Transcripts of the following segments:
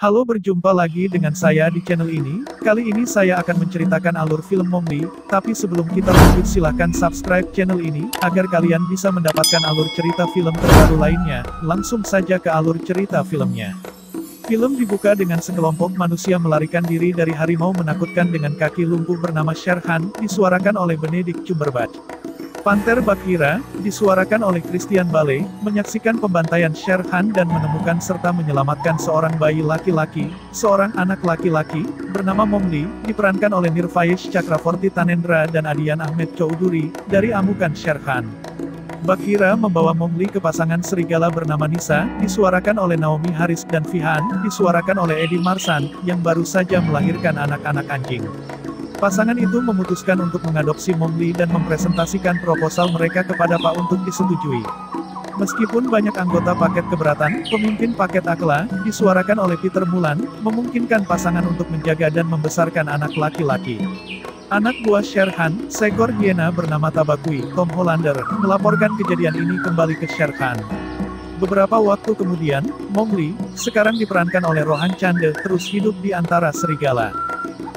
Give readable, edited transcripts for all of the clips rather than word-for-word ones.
Halo, berjumpa lagi dengan saya di channel ini. Kali ini saya akan menceritakan alur film Mowgli, tapi sebelum kita lanjut silahkan subscribe channel ini, agar kalian bisa mendapatkan alur cerita film terbaru lainnya. Langsung saja ke alur cerita filmnya. Film dibuka dengan sekelompok manusia melarikan diri dari harimau menakutkan dengan kaki lumpuh bernama Shere Khan, disuarakan oleh Benedict Cumberbatch. Panther Bagheera, disuarakan oleh Christian Bale, menyaksikan pembantaian Shere Khan dan menemukan serta menyelamatkan seorang bayi laki-laki, seorang anak laki-laki, bernama Mowgli, diperankan oleh Nirvayesh Chakravorty Tanendra dan Adian Ahmed Chowdhury, dari amukan Shere Khan. Bagheera membawa Mowgli ke pasangan serigala bernama Nisa, disuarakan oleh Naomi Harris dan Vihan, disuarakan oleh Eddie Marsan, yang baru saja melahirkan anak-anak anjing. Pasangan itu memutuskan untuk mengadopsi Mowgli dan mempresentasikan proposal mereka kepada Pak untuk disetujui. Meskipun banyak anggota paket keberatan, pemimpin paket Akla, disuarakan oleh Peter Mullan, memungkinkan pasangan untuk menjaga dan membesarkan anak laki-laki. Anak buah Shere Khan, seekor hiena bernama Tabaqui, Tom Hollander, melaporkan kejadian ini kembali ke Shere Khan. Beberapa waktu kemudian, Mowgli, sekarang diperankan oleh Rohan Chande, terus hidup di antara serigala.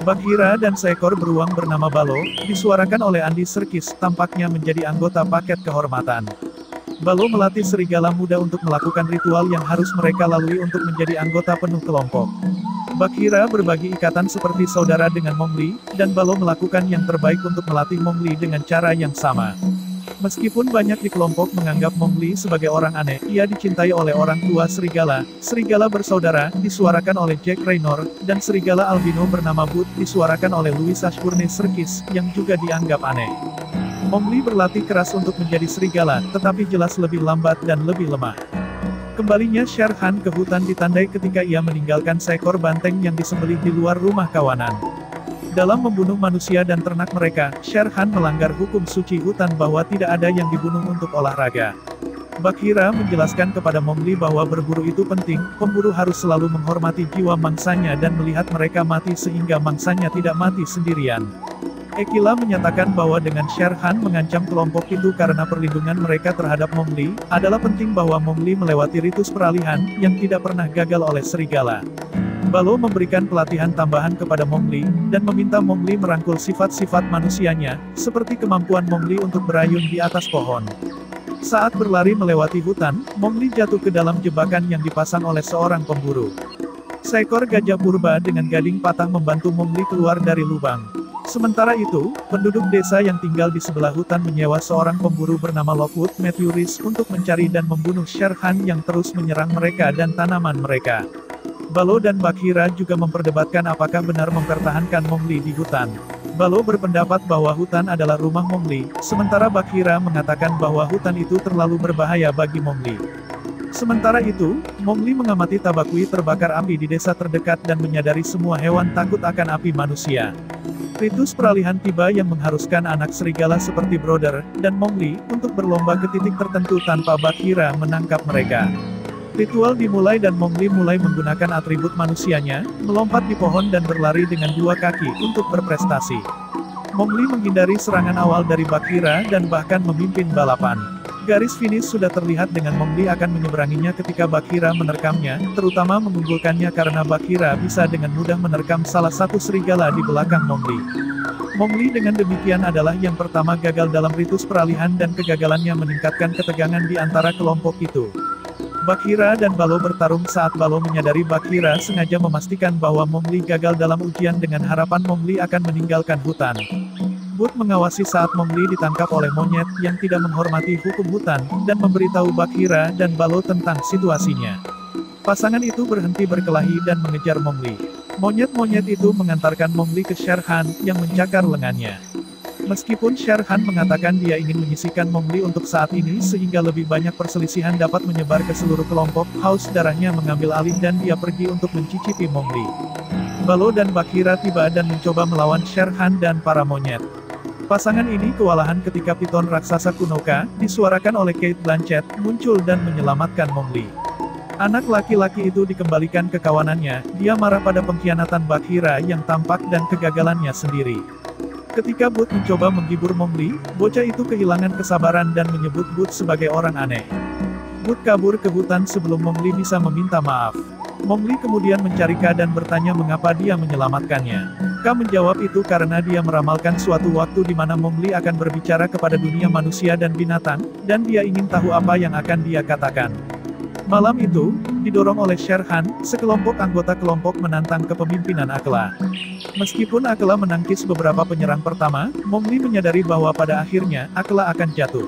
Bagheera dan seekor beruang bernama Balo, disuarakan oleh Andy Serkis, tampaknya menjadi anggota paket kehormatan. Balo melatih serigala muda untuk melakukan ritual yang harus mereka lalui untuk menjadi anggota penuh kelompok. Bagheera berbagi ikatan seperti saudara dengan Mowgli, dan Balo melakukan yang terbaik untuk melatih Mowgli dengan cara yang sama. Meskipun banyak di kelompok menganggap Mowgli sebagai orang aneh, ia dicintai oleh orang tua serigala. Serigala bersaudara, disuarakan oleh Jack Raynor, dan serigala albino bernama Bud, disuarakan oleh Louis Ashburn Serkis, yang juga dianggap aneh. Mowgli berlatih keras untuk menjadi serigala, tetapi jelas lebih lambat dan lebih lemah. Kembalinya Shere Khan ke hutan ditandai ketika ia meninggalkan seekor banteng yang disembelih di luar rumah kawanan. Dalam membunuh manusia dan ternak mereka, Shere Khan melanggar hukum suci hutan bahwa tidak ada yang dibunuh untuk olahraga. Bagheera menjelaskan kepada Mowgli bahwa berburu itu penting, pemburu harus selalu menghormati jiwa mangsanya dan melihat mereka mati sehingga mangsanya tidak mati sendirian. Ekila menyatakan bahwa dengan Shere Khan mengancam kelompok itu karena perlindungan mereka terhadap Mowgli, adalah penting bahwa Mowgli melewati ritus peralihan, yang tidak pernah gagal oleh serigala. Balo memberikan pelatihan tambahan kepada Mowgli, dan meminta Mowgli merangkul sifat-sifat manusianya, seperti kemampuan Mowgli untuk berayun di atas pohon. Saat berlari melewati hutan, Mowgli jatuh ke dalam jebakan yang dipasang oleh seorang pemburu. Seekor gajah purba dengan gading patah membantu Mowgli keluar dari lubang. Sementara itu, penduduk desa yang tinggal di sebelah hutan menyewa seorang pemburu bernama Lockwood Matthew Rhys untuk mencari dan membunuh Shere Khan yang terus menyerang mereka dan tanaman mereka. Balo dan Bagheera juga memperdebatkan apakah benar mempertahankan Mowgli di hutan. Balo berpendapat bahwa hutan adalah rumah Mowgli, sementara Bagheera mengatakan bahwa hutan itu terlalu berbahaya bagi Mowgli. Sementara itu, Mowgli mengamati Tabaqui terbakar api di desa terdekat dan menyadari semua hewan takut akan api manusia. Ritus peralihan tiba yang mengharuskan anak serigala seperti Brother dan Mowgli untuk berlomba ke titik tertentu tanpa Bagheera menangkap mereka. Ritual dimulai dan Mowgli mulai menggunakan atribut manusianya, melompat di pohon dan berlari dengan dua kaki untuk berprestasi. Mowgli menghindari serangan awal dari Bagheera dan bahkan memimpin balapan. Garis finish sudah terlihat dengan Mowgli akan menyeberanginya ketika Bagheera menerkamnya, terutama mengunggulkannya karena Bagheera bisa dengan mudah menerkam salah satu serigala di belakang Mowgli. Mowgli dengan demikian adalah yang pertama gagal dalam ritus peralihan dan kegagalannya meningkatkan ketegangan di antara kelompok itu. Bagheera dan Balo bertarung saat Balo menyadari Bagheera sengaja memastikan bahwa Mowgli gagal dalam ujian dengan harapan Mowgli akan meninggalkan hutan. Bud mengawasi saat Mowgli ditangkap oleh monyet yang tidak menghormati hukum hutan, dan memberitahu Bagheera dan Balo tentang situasinya. Pasangan itu berhenti berkelahi dan mengejar Mowgli. Monyet-monyet itu mengantarkan Mowgli ke Shere Khan, yang mencakar lengannya. Meskipun Shere Khan mengatakan dia ingin menyisihkan Mowgli untuk saat ini sehingga lebih banyak perselisihan dapat menyebar ke seluruh kelompok, haus darahnya mengambil alih dan dia pergi untuk mencicipi Mowgli. Balo dan Bagheera tiba dan mencoba melawan Shere Khan dan para monyet. Pasangan ini kewalahan ketika piton raksasa Kunoka, disuarakan oleh Cate Blanchett, muncul dan menyelamatkan Mowgli. Anak laki-laki itu dikembalikan ke kawanannya, dia marah pada pengkhianatan Bagheera yang tampak dan kegagalannya sendiri. Ketika Bud mencoba menghibur Mowgli, bocah itu kehilangan kesabaran dan menyebut Bud sebagai orang aneh. Bud kabur ke hutan sebelum Mowgli bisa meminta maaf. Mowgli kemudian mencari Ka dan bertanya mengapa dia menyelamatkannya. Ka menjawab itu karena dia meramalkan suatu waktu di mana Mowgli akan berbicara kepada dunia manusia dan binatang, dan dia ingin tahu apa yang akan dia katakan. Malam itu, didorong oleh Shere Han, sekelompok anggota kelompok menantang kepemimpinan Akela. Meskipun Akela menangkis beberapa penyerang pertama, Mowgli menyadari bahwa pada akhirnya, Akela akan jatuh.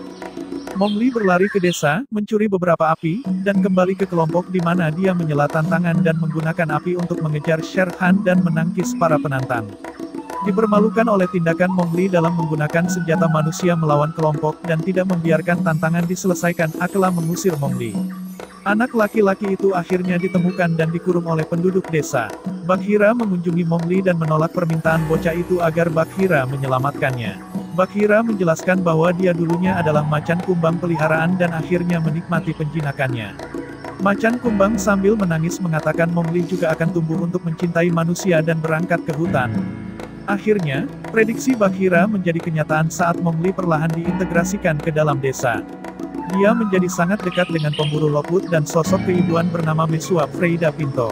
Mowgli berlari ke desa, mencuri beberapa api, dan kembali ke kelompok di mana dia menyela tantangan dan menggunakan api untuk mengejar Shere Han dan menangkis para penantang. Dipermalukan oleh tindakan Mowgli dalam menggunakan senjata manusia melawan kelompok dan tidak membiarkan tantangan diselesaikan, Akela mengusir Mowgli. Anak laki-laki itu akhirnya ditemukan dan dikurung oleh penduduk desa. Bagheera mengunjungi Mowgli dan menolak permintaan bocah itu agar Bagheera menyelamatkannya. Bagheera menjelaskan bahwa dia dulunya adalah macan kumbang peliharaan dan akhirnya menikmati penjinakannya. Macan kumbang sambil menangis mengatakan Mowgli juga akan tumbuh untuk mencintai manusia dan berangkat ke hutan. Akhirnya, prediksi Bagheera menjadi kenyataan saat Mowgli perlahan diintegrasikan ke dalam desa. Dia menjadi sangat dekat dengan pemburu Lockwood dan sosok keibuan bernama Mesua Freida Pinto.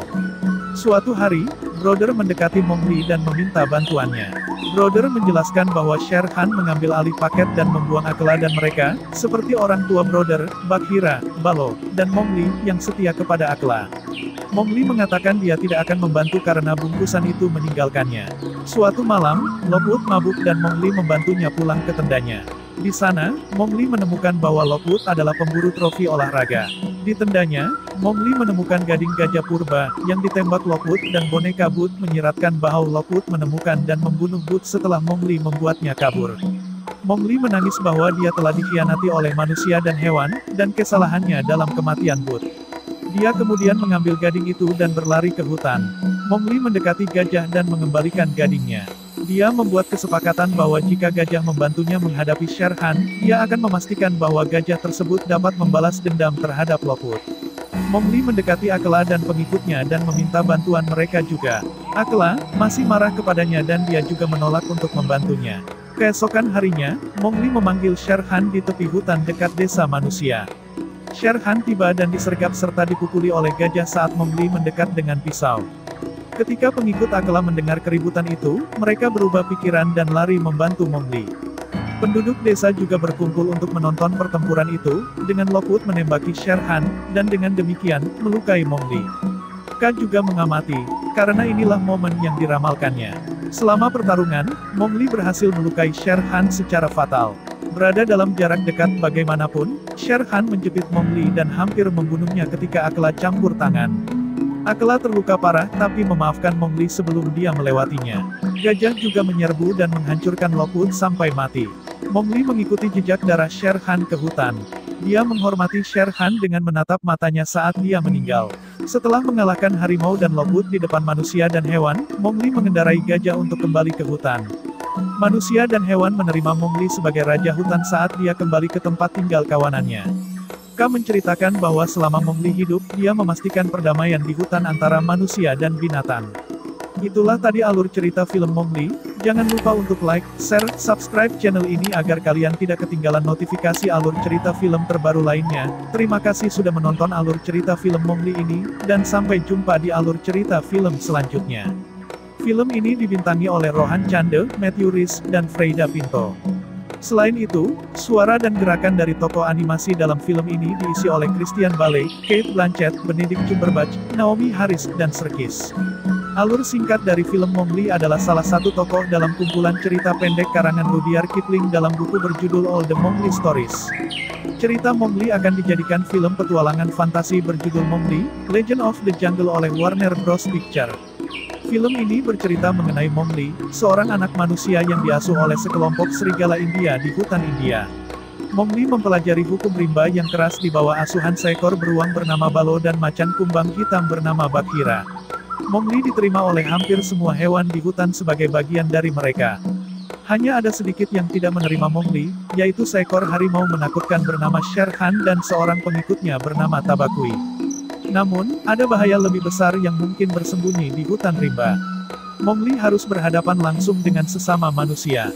Suatu hari, Brother mendekati Mowgli dan meminta bantuannya. Brother menjelaskan bahwa Shere Han mengambil alih paket dan membuang Akela dan mereka, seperti orang tua Brother, Bagheera, Baloo, dan Mowgli, yang setia kepada Akela. Mowgli mengatakan dia tidak akan membantu karena bungkusan itu meninggalkannya. Suatu malam, Lockwood mabuk dan Mowgli membantunya pulang ke tendanya. Di sana, Mowgli menemukan bahwa Lockwood adalah pemburu trofi olahraga. Di tendanya, Mowgli menemukan gading gajah purba, yang ditembak Lockwood dan boneka Boot menyiratkan bahwa Lockwood menemukan dan membunuh Boot setelah Mowgli membuatnya kabur. Mowgli menangis bahwa dia telah dikhianati oleh manusia dan hewan, dan kesalahannya dalam kematian Boot. Dia kemudian mengambil gading itu dan berlari ke hutan. Mowgli mendekati gajah dan mengembalikan gadingnya. Dia membuat kesepakatan bahwa jika gajah membantunya menghadapi Shere Han, dia akan memastikan bahwa gajah tersebut dapat membalas dendam terhadap Lockwood. Mowgli mendekati Akela dan pengikutnya dan meminta bantuan mereka juga. Akela masih marah kepadanya dan dia juga menolak untuk membantunya. Keesokan harinya, Mowgli memanggil Shere Han di tepi hutan dekat desa manusia. Shere Han tiba dan disergap serta dipukuli oleh gajah saat Mowgli mendekat dengan pisau. Ketika pengikut Akela mendengar keributan itu, mereka berubah pikiran dan lari membantu Mowgli. Penduduk desa juga berkumpul untuk menonton pertempuran itu, dengan Lockwood menembaki Shere Han, dan dengan demikian, melukai Mowgli. Ka juga mengamati, karena inilah momen yang diramalkannya. Selama pertarungan, Mowgli berhasil melukai Shere Han secara fatal. Berada dalam jarak dekat bagaimanapun, Shere Han menjepit Mowgli dan hampir membunuhnya ketika Akela campur tangan. Akela terluka parah tapi memaafkan Mowgli sebelum dia melewatinya. Gajah juga menyerbu dan menghancurkan Lockwood sampai mati. Mowgli mengikuti jejak darah Shere Han ke hutan. Dia menghormati Shere Han dengan menatap matanya saat dia meninggal. Setelah mengalahkan harimau dan Lockwood di depan manusia dan hewan, Mowgli mengendarai gajah untuk kembali ke hutan. Manusia dan hewan menerima Mowgli sebagai raja hutan saat dia kembali ke tempat tinggal kawanannya. Ka menceritakan bahwa selama Mowgli hidup, dia memastikan perdamaian di hutan antara manusia dan binatang. Itulah tadi alur cerita film Mowgli. Jangan lupa untuk like, share, subscribe channel ini agar kalian tidak ketinggalan notifikasi alur cerita film terbaru lainnya. Terima kasih sudah menonton alur cerita film Mowgli ini, dan sampai jumpa di alur cerita film selanjutnya. Film ini dibintangi oleh Rohan Chande, Matthew Rhys, dan Freida Pinto. Selain itu, suara dan gerakan dari tokoh animasi dalam film ini diisi oleh Christian Bale, Cate Blanchett, Benedict Cumberbatch, Naomi Harris, dan Serkis. Alur singkat dari film Mowgli adalah salah satu tokoh dalam kumpulan cerita pendek karangan Rudyard Kipling dalam buku berjudul All the Mowgli Stories. Cerita Mowgli akan dijadikan film petualangan fantasi berjudul Mowgli, Legend of the Jungle oleh Warner Bros. Picture. Film ini bercerita mengenai Mowgli, seorang anak manusia yang diasuh oleh sekelompok serigala India di hutan India. Mowgli mempelajari hukum rimba yang keras di bawah asuhan seekor beruang bernama Baloo dan macan kumbang hitam bernama Bagheera. Mowgli diterima oleh hampir semua hewan di hutan sebagai bagian dari mereka. Hanya ada sedikit yang tidak menerima Mowgli, yaitu seekor harimau menakutkan bernama Shere Han dan seorang pengikutnya bernama Tabaqui. Namun, ada bahaya lebih besar yang mungkin bersembunyi di hutan rimba. Mowgli harus berhadapan langsung dengan sesama manusia.